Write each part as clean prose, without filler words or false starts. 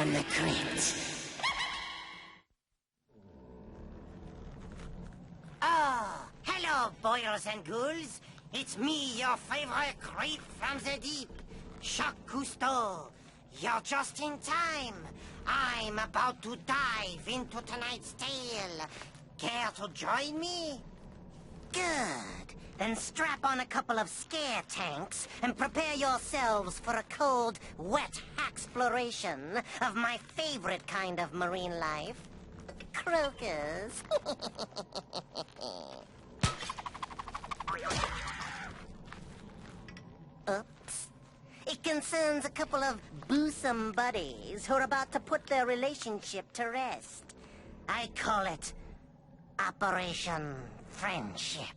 from the Crypt. Oh, hello, boils and ghouls. It's me, your favorite creep from the deep, Jacques Cousteau. You're just in time. I'm about to dive into tonight's tale. Care to join me? Good. Then strap on a couple of scare tanks and prepare yourselves for a cold, wet exploration of my favorite kind of marine life. Croakers. Oops. It concerns a couple of boosome buddies who are about to put their relationship to rest. I call it Operation Friendship.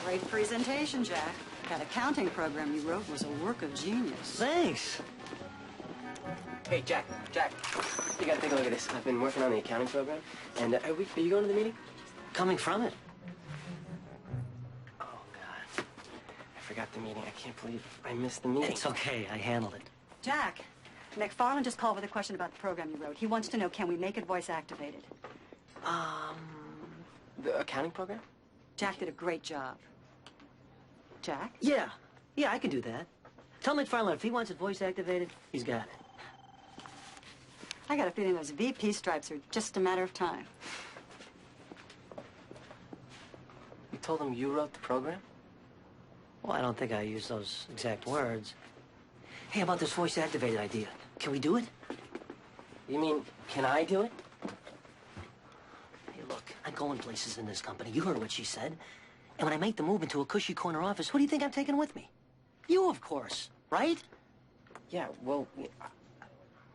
Great presentation, Jack. That accounting program you wrote was a work of genius. Thanks. Hey, Jack, you gotta take a look at this. I've been working on the accounting program, and are you going to the meeting? Coming from it. Oh, God. I forgot the meeting. I can't believe I missed the meeting. It's okay. I handled it. Jack, McFarland just called with a question about the program you wrote. He wants to know, can we make it voice-activated? The accounting program? Jack did a great job. Jack? Yeah, I can do that. Tell McFarland if he wants it voice-activated, he's got it. I got a feeling those VP stripes are just a matter of time. You told him you wrote the program? Well, I don't think I used those exact words. Hey, about this voice-activated idea. Can we do it? You mean, can I do it? Hey, look, I'm going places in this company. You heard what she said. And when I make the move into a cushy corner office, who do you think I'm taking with me? You, of course, right? Yeah, well...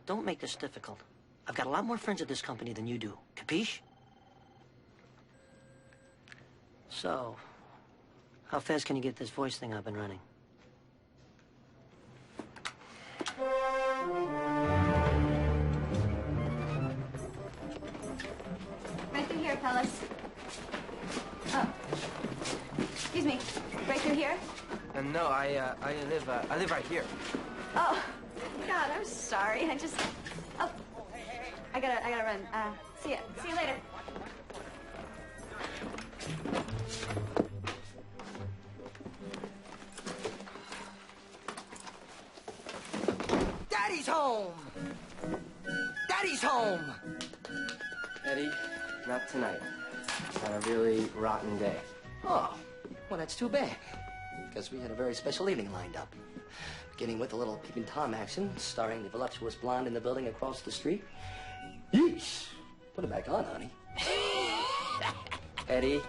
Don't make this difficult. I've got a lot more friends at this company than you do. Capiche? So, how fast can you get this voice thing up and running? Right through here, fellas. Oh. Excuse me. Right through here? No, I live right here. Oh. God, I'm sorry. Oh. I gotta run. See ya. See you later. Daddy's home! Daddy's home! Eddie, not tonight. Had a really rotten day. Oh, well, that's too bad. Because we had a very special evening lined up. Beginning with a little Peeping Tom action, starring the voluptuous blonde in the building across the street. Yeesh! Put it back on, honey. Eddie?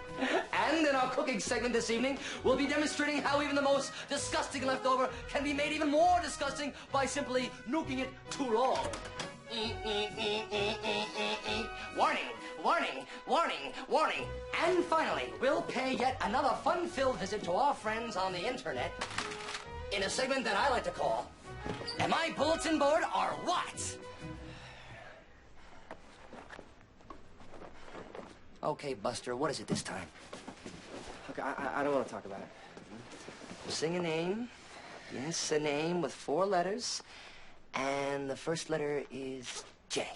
And in our cooking segment this evening, we'll be demonstrating how even the most disgusting leftover can be made even more disgusting by simply nuking it too long. Warning, warning, warning, warning. And finally, we'll pay yet another fun-filled visit to our friends on the internet in a segment that I like to call, Am I Bulletin Board or What? Okay, Buster, what is it this time? Look, I don't want to talk about it. Sing a name, Yes, a name with 4 letters, and the first letter is J.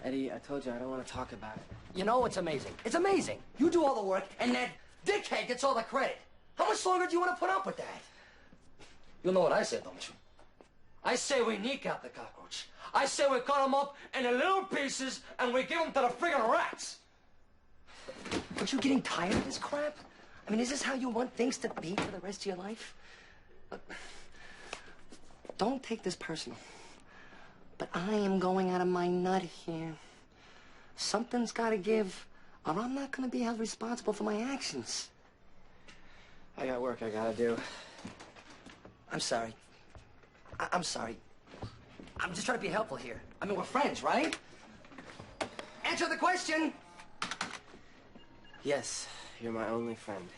Eddie, I told you I don't want to talk about it. You know, it's amazing. It's amazing. You do all the work, and that dickhead gets all the credit. How much longer do you want to put up with that? You know what I say, don't you? I say we kneecap the cockroach. I say we cut him up into little pieces, and we give him to the friggin' rats. Aren't you getting tired of this crap? I mean, is this how you want things to be for the rest of your life? Look, don't take this personal. But I am going out of my nut here. Something's got to give, or I'm not going to be held responsible for my actions. I got work I gotta do. I'm sorry. I'm sorry. I'm just trying to be helpful here. I mean, we're friends, right? Answer the question. Yes, you're my only friend.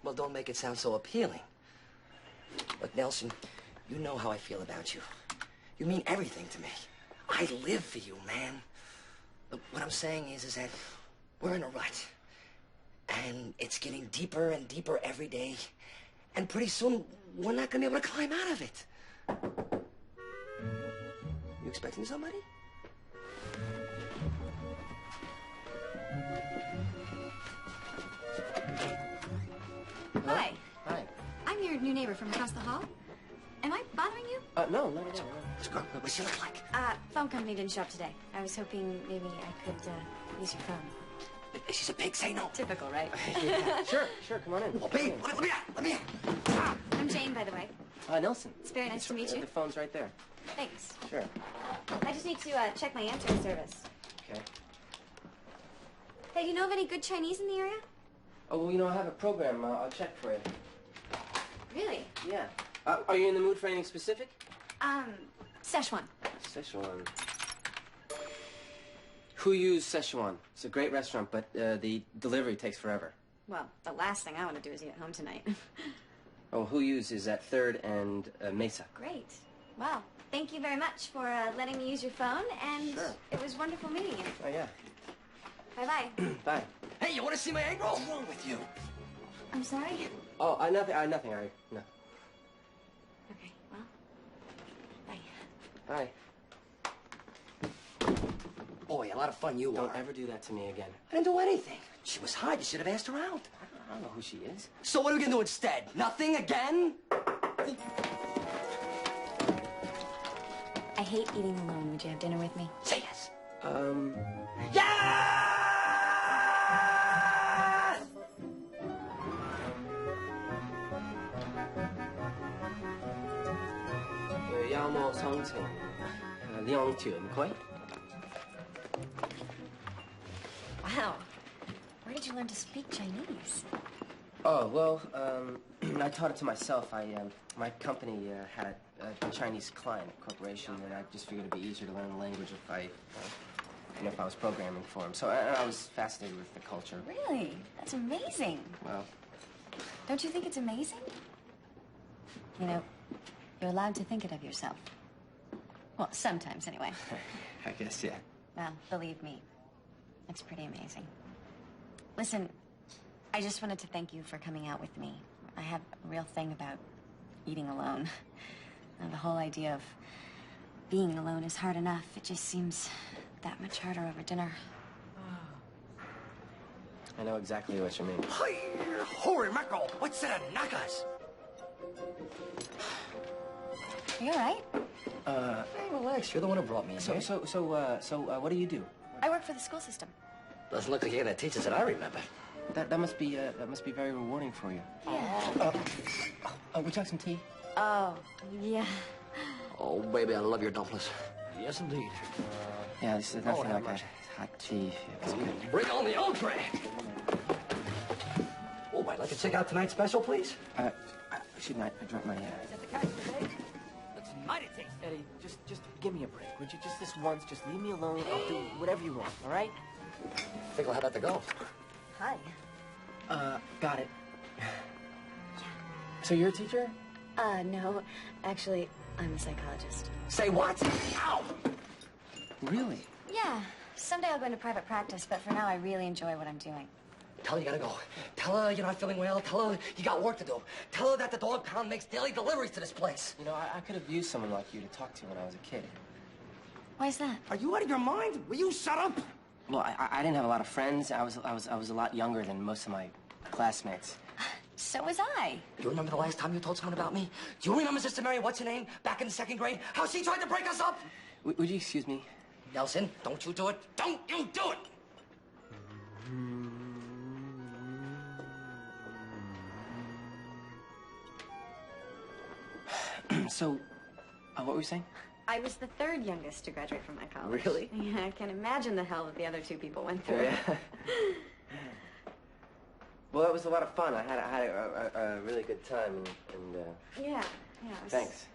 Well, don't make it sound so appealing. Look, Nelson, you know how I feel about you. You mean everything to me. I live for you, man. Look, what I'm saying is that we're in a rut. And it's getting deeper and deeper every day. And pretty soon, we're not going to be able to climb out of it. You expecting somebody? Hi. Hi. I'm your new neighbor from across the hall. Am I bothering you? No. Let's go. What does she look like? Phone company didn't show up today. I was hoping maybe I could use your phone. She's a pig. Say no. Typical, right? Yeah, sure, come on in. Oh, babe, let me out. I'm Jane, by the way. Nelson. It's very nice to meet you. The phone's right there. Thanks. Sure. I just need to check my answering service. Okay. Hey, do you know of any good Chinese in the area? Oh, well, you know, I have a program. I'll check for you. Really? Yeah. Are you in the mood for anything specific? Szechuan. Szechuan. Who used Szechuan? It's a great restaurant, but the delivery takes forever. Well, the last thing I want to do is eat at home tonight. Oh, Who Used is at 3rd and Mesa. Great. Well, thank you very much for letting me use your phone, and Sure. it was wonderful meeting you. Oh, yeah. Bye-bye. Bye. Hey, you want to see my egg roll? What's wrong with you? I'm sorry. Oh, nothing, Ari. No. Okay, well, bye. Bye. Boy, a lot of fun you Don't are. ever do that to me again. I didn't do anything. She was hot. You should have asked her out. I don't know who she is. So what are we going to do instead? Nothing again? I hate eating alone. Would you have dinner with me? Say yes. Yes! Wow. Where did you learn to speak Chinese? Oh, well, I taught it to myself. My company had a Chinese client corporation, and I just figured it'd be easier to learn the language if I was programming for him. So I was fascinated with the culture. Really? That's amazing. Well, Don't you think it's amazing? You know, you're allowed to think it of yourself. Well, sometimes anyway. I guess, yeah. Well, believe me, it's pretty amazing. Listen, I just wanted to thank you for coming out with me. I have a real thing about eating alone. The whole idea of being alone is hard enough. It just seems that much harder over dinner. I know exactly what you mean. Hey, holy mackerel! What's that, knackers? Are you all right? Hey, relax. You're the one who brought me in here. So, what do you do? I work for the school system. Doesn't look like you're gonna teach us that I remember. That must be very rewarding for you. Yeah. Would you like some tea? Oh, yeah. Oh, baby, I love your dumplings. Yes, indeed. Yeah, this is nothing how like much? a hot tea. It's good. Bring on the entree. Oh, I'd like to check out tonight's special, please. Excuse me, I dropped my. Looks mighty tasty. Eddie, just give me a break, would you? Just this once, just leave me alone. I'll do whatever you want. All right? Think I'll have that to go. Hi. Got it. So you're a teacher? No. Actually, I'm a psychologist. Say what? Ow! Really? Yeah. Someday I'll go into private practice, but for now I really enjoy what I'm doing. Tell her you gotta go. Tell her you're not feeling well. Tell her you got work to do. Tell her that the dog pound makes daily deliveries to this place. You know, I could have used someone like you to talk to when I was a kid. Why is that? Are you out of your mind? Will you shut up? Well, I didn't have a lot of friends. I was a lot younger than most of my classmates. So was I. You remember the last time you told someone about me? Do you remember Sister Mary, what's her name, back in the 2nd grade? How she tried to break us up? Would you excuse me? Nelson, don't you do it. Don't you do it! So, what were you saying? I was the 3rd youngest to graduate from my college. Really? Yeah, I can imagine the hell that the other 2 people went through. Yeah. Well, it was a lot of fun. I had a really good time, and Yeah, it was... thanks.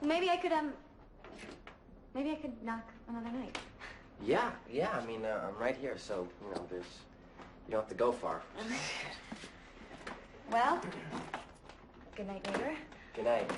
Maybe I could knock another night. Yeah. I mean, I'm right here, so you know, you don't have to go far. Well, good night, neighbor. Good night.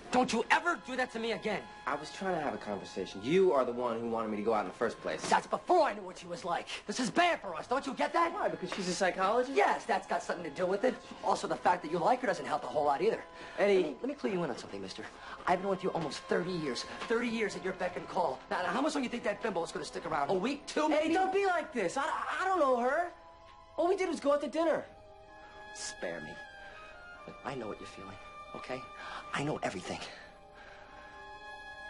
Don't you ever do that to me again. I was trying to have a conversation. You are the one who wanted me to go out in the first place. That's before I knew what she was like. This is bad for us, don't you get that? Why? Because she's a psychologist? Yes, that's got something to do with it. Also, the fact that you like her doesn't help a whole lot either. Eddie. Let me clue you in on something, mister. I've been with you almost 30 years. 30 years at your beck and call. Now, how much do you think that bimbo is going to stick around? A week, 2, maybe? Eddie, don't be like this. I don't know her. All we did was go out to dinner. Spare me. Look, I know what you're feeling, okay? I know everything.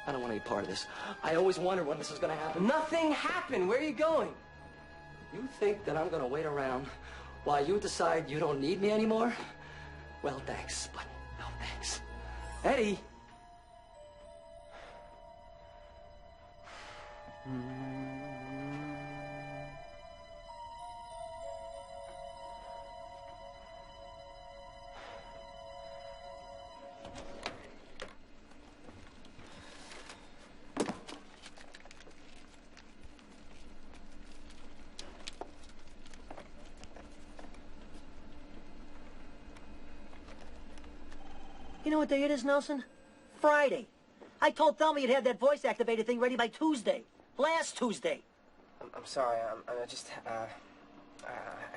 I don't want any part of this. I always wondered when this was going to happen. Nothing happened. Where are you going? You think that I'm going to wait around while you decide you don't need me anymore? Well, thanks, but no thanks. Eddie. You know what day it is, Nelson? Friday. I told Thelma you'd have that voice-activated thing ready by Tuesday. Last Tuesday. I'm sorry. I just I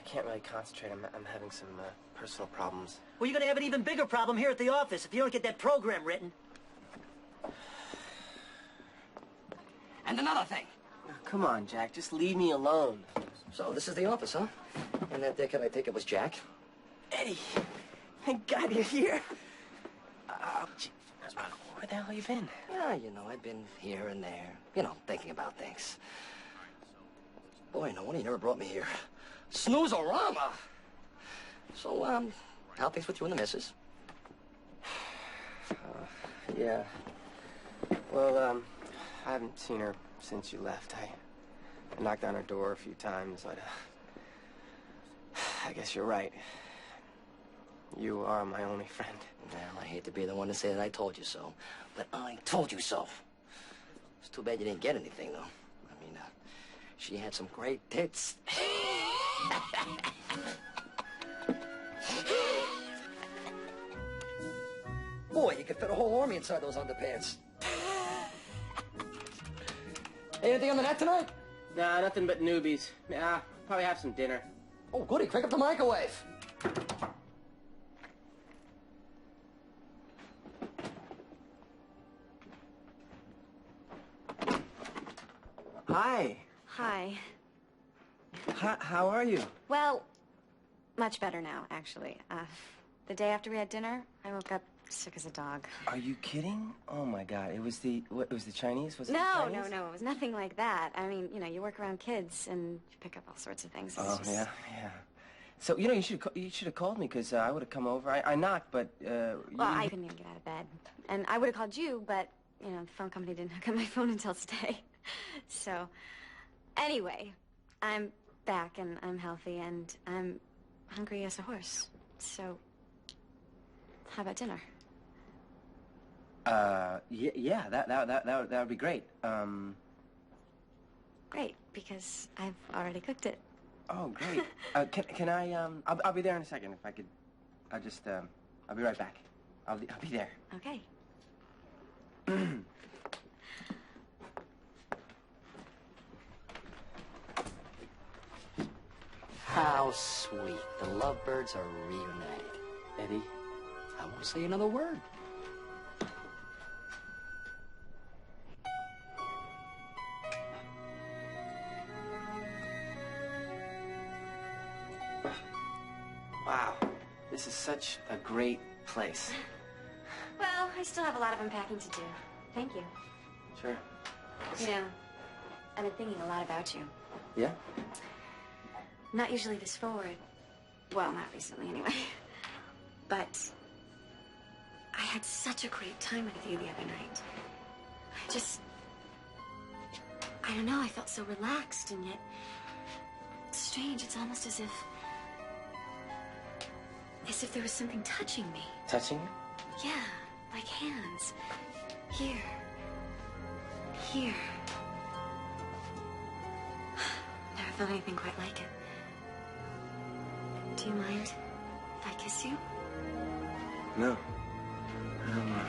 can't really concentrate. I'm having some personal problems. Well, you're going to have an even bigger problem here at the office if you don't get that program written. And another thing. Come on, Jack. Just leave me alone. So this is the office, huh? And that dickhead, I think it was Jack. Eddie, thank God you're here. Where the hell you been? Yeah, you know, I've been here and there, you know, thinking about things. Boy, no wonder you never brought me here. Snooze-a-rama! So, how things with you and the missus? Yeah. Well, I haven't seen her since you left. I knocked on her door a few times, but I guess you're right. You are my only friend. Well, I hate to be the one to say that I told you so, but I told you so. It's too bad you didn't get anything, though. I mean, she had some great tits. Boy, you could fit a whole army inside those underpants. Anything on the net tonight? Nah, nothing but newbies. Yeah, probably have some dinner. Oh, goody, crank up the microwave. Hi. Hi. How are you? Well, much better now, actually. The day after we had dinner, I woke up sick as a dog. Are you kidding? Oh my God! It was the Chinese? Was it No, the Chinese? no, it was nothing like that. I mean, you know, you work around kids and you pick up all sorts of things. It's Oh just... yeah. So you know you should have called me because I would have come over. I knocked, but Well, I couldn't even get out of bed, and I would have called you, but you know, the phone company didn't hook up my phone until today. So, anyway, I'm back and I'm healthy and I'm hungry as a horse. So, how about dinner? Yeah, that would be great. Great, because I've already cooked it. Oh, great. Can I, I'll be there in a second if I could. I'll be right back. I'll be there. Okay. How sweet. The lovebirds are reunited. Eddie, I won't say another word. Wow, this is such a great place. Well, I still have a lot of unpacking to do. Thank you. Sure. You know, I've been thinking a lot about you. Yeah? Not usually this forward. Well, not recently anyway. But I had such a great time with you the other night. I don't know, I felt so relaxed and yet it's strange. It's almost as if there was something touching me. Touching you? Yeah, like hands. Here. Here. Never felt anything quite like it. Do you mind if I kiss you? No. I don't want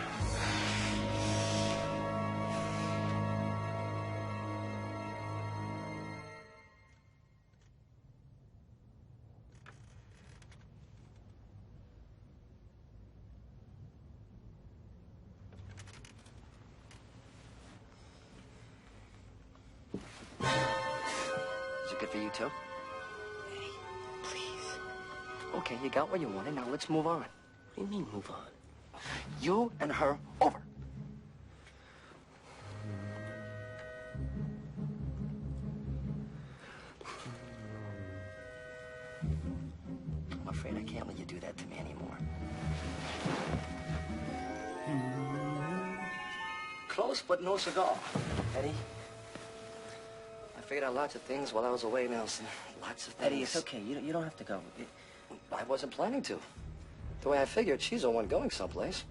Is it good for you, too? Eddie, please. Okay, you got what you wanted. Now let's move on. What do you mean, move on? You and her, over. I'm afraid I can't let you do that to me anymore. Close, but no cigar. Eddie? I figured out lots of things while I was away, Nelson. Lots of things. Eddie, it's okay. You don't have to go. I wasn't planning to. The way I figured, she's the one going someplace.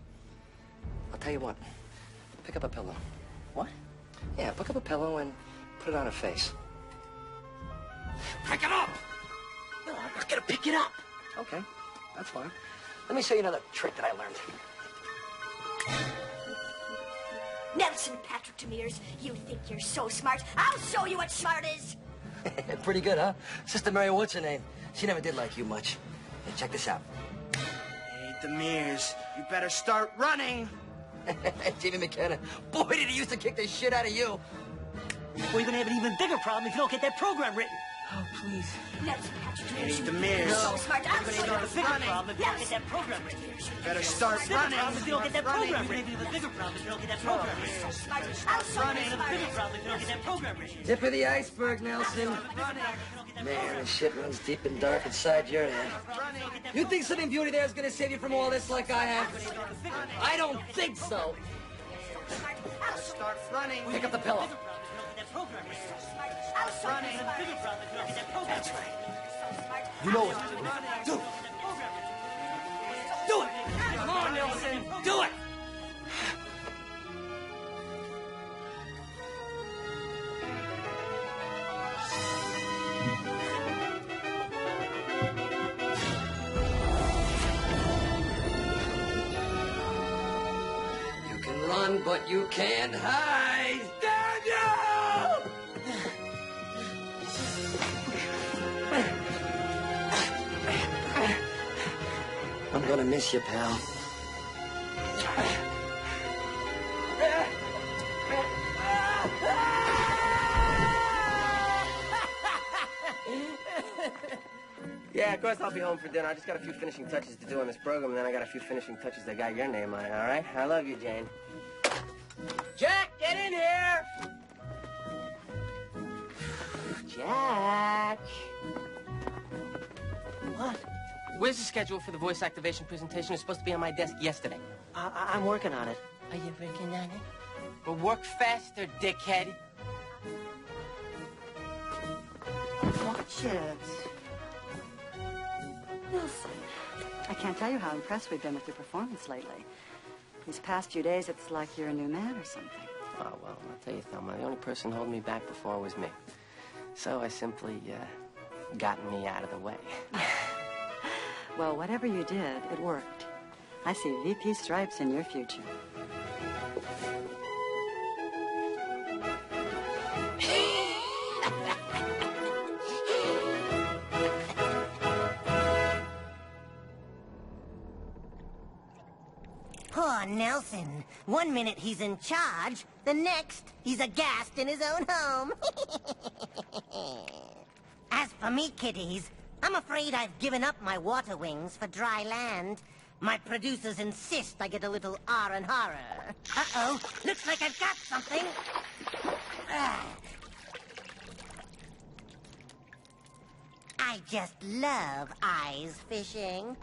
I'll tell you what. Pick up a pillow. What? Yeah, pick up a pillow and put it on her face. Pick it up! No, I'm not gonna pick it up. Okay, that's fine. Let me show you another trick that I learned. Nelson Patrick Demers, you think you're so smart? I'll show you what smart is. Pretty good, huh? Sister Mary, what's her name? She never did like you much. Hey, check this out. Hey, Demers, you better start running. Jimmy McKenna, boy, did he used to kick the shit out of you. Well, you're gonna have an even bigger problem if you don't get that program written. Oh, please. Nelson Patrick Hey, Demers, Demers. you're so smart. I'll You're show gonna you have a what's bigger smart. problem if you don't get that program written. Better start Bigger running. problem if you don't get that program Running. written. You're gonna have a bigger problem if you don't get that program written. So smart. I'll show you You're gonna have a what smart bigger is. problem if you don't get that program written. Tip of the iceberg, Nelson. Man, this shit runs deep and dark inside your head. You think Sleeping Beauty there is gonna save you from all this like I have? I don't think so. Start running. Pick up the pillow. I'll show you what's smart. That's right. You know what to do. Do it. Do it. Come on, Nelson. Do it. You can run, but you can't hide. Damn you! I'm gonna miss you, pal. Yeah, of course I'll be home for dinner. I just got a few finishing touches to do on this program, and then I got a few finishing touches that got your name on it, all right? I love you, Jane. Jack, get in here! Jack! What? Where's the schedule for the voice activation presentation? It's supposed to be on my desk yesterday. I'm working on it. Are you working on it? Well, work faster, dickhead. Watch it. Nelson, I can't tell you how impressed we've been with your performance lately. These past few days, it's like you're a new man or something. Oh, well, I'll tell you, Thelma, the only person holding me back before was me. So I simply, gotten me out of the way. Well, whatever you did, it worked. I see VP stripes in your future. Poor Nelson. One minute he's in charge, the next he's aghast in his own home. As for me, kiddies, I'm afraid I've given up my water wings for dry land. My producers insist I get a little R and horror. Uh-oh, looks like I've got something. I just love eyes fishing.